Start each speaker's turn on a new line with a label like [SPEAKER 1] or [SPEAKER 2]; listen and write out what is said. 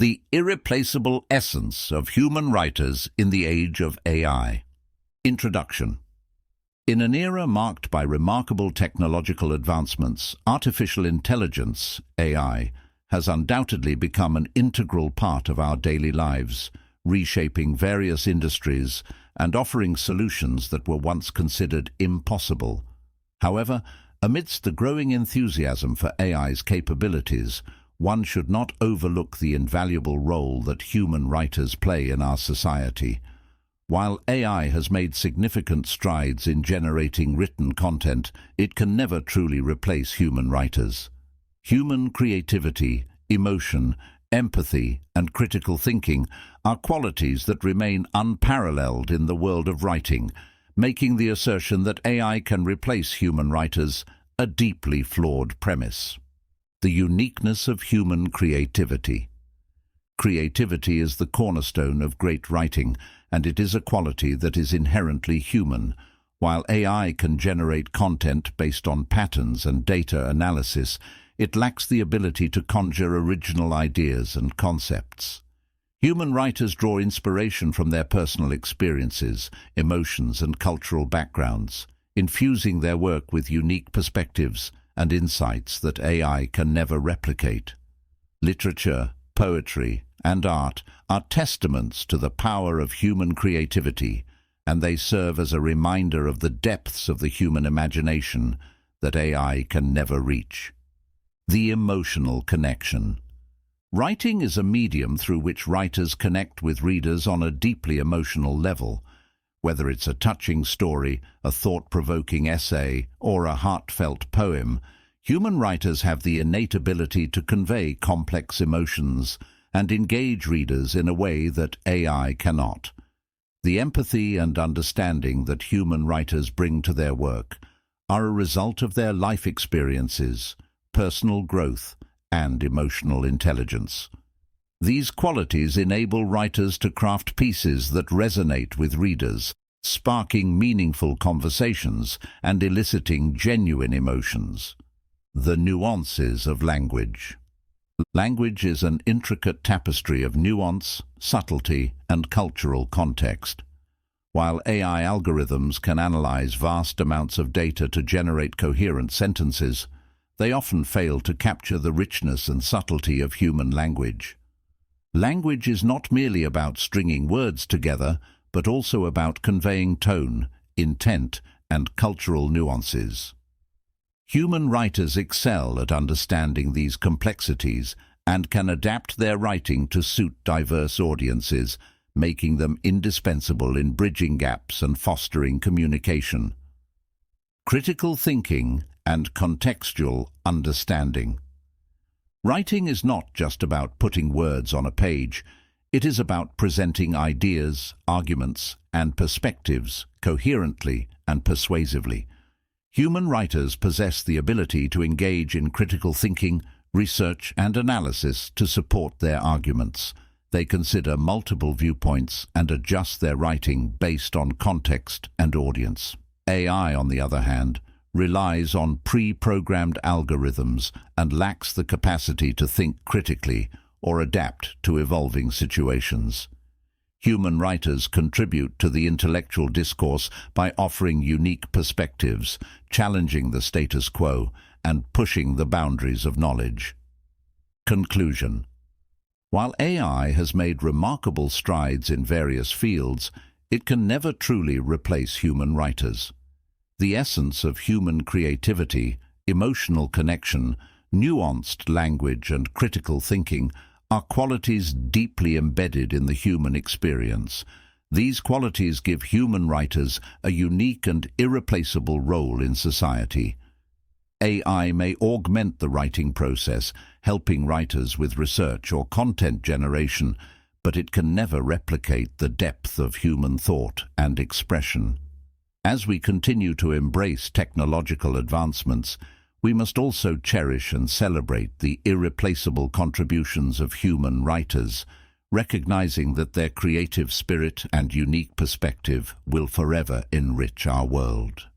[SPEAKER 1] The irreplaceable essence of human writers in the age of AI. Introduction. In an era marked by remarkable technological advancements, artificial intelligence, AI, has undoubtedly become an integral part of our daily lives, reshaping various industries and offering solutions that were once considered impossible. However, amidst the growing enthusiasm for AI's capabilities, one should not overlook the invaluable role that human writers play in our society. While AI has made significant strides in generating written content, it can never truly replace human writers. Human creativity, emotion, empathy, and critical thinking are qualities that remain unparalleled in the world of writing, making the assertion that AI can replace human writers a deeply flawed premise. The uniqueness of human creativity. Creativity is the cornerstone of great writing, and it is a quality that is inherently human. While AI can generate content based on patterns and data analysis, it lacks the ability to conjure original ideas and concepts. Human writers draw inspiration from their personal experiences, emotions, and cultural backgrounds, infusing their work with unique perspectives and insights that AI can never replicate. Literature, poetry, and art are testaments to the power of human creativity, and they serve as a reminder of the depths of the human imagination that AI can never reach. The emotional connection. Writing is a medium through which writers connect with readers on a deeply emotional level. Whether it's a touching story, a thought-provoking essay, or a heartfelt poem, human writers have the innate ability to convey complex emotions and engage readers in a way that AI cannot. The empathy and understanding that human writers bring to their work are a result of their life experiences, personal growth, and emotional intelligence. These qualities enable writers to craft pieces that resonate with readers, sparking meaningful conversations and eliciting genuine emotions. The nuances of language. Language is an intricate tapestry of nuance, subtlety, and cultural context. While AI algorithms can analyze vast amounts of data to generate coherent sentences, they often fail to capture the richness and subtlety of human language. Language is not merely about stringing words together, but also about conveying tone, intent, and cultural nuances. Human writers excel at understanding these complexities and can adapt their writing to suit diverse audiences, making them indispensable in bridging gaps and fostering communication. Critical thinking and contextual understanding. Writing is not just about putting words on a page. It is about presenting ideas, arguments, and perspectives coherently and persuasively. Human writers possess the ability to engage in critical thinking, research, and analysis to support their arguments. They consider multiple viewpoints and adjust their writing based on context and audience. AI, on the other hand, relies on pre-programmed algorithms and lacks the capacity to think critically or adapt to evolving situations. Human writers contribute to the intellectual discourse by offering unique perspectives, challenging the status quo, and pushing the boundaries of knowledge. Conclusion. While AI has made remarkable strides in various fields, it can never truly replace human writers. The essence of human creativity, emotional connection, nuanced language, and critical thinking are qualities deeply embedded in the human experience. These qualities give human writers a unique and irreplaceable role in society. AI may augment the writing process, helping writers with research or content generation, but it can never replicate the depth of human thought and expression. As we continue to embrace technological advancements, we must also cherish and celebrate the irreplaceable contributions of human writers, recognizing that their creative spirit and unique perspective will forever enrich our world.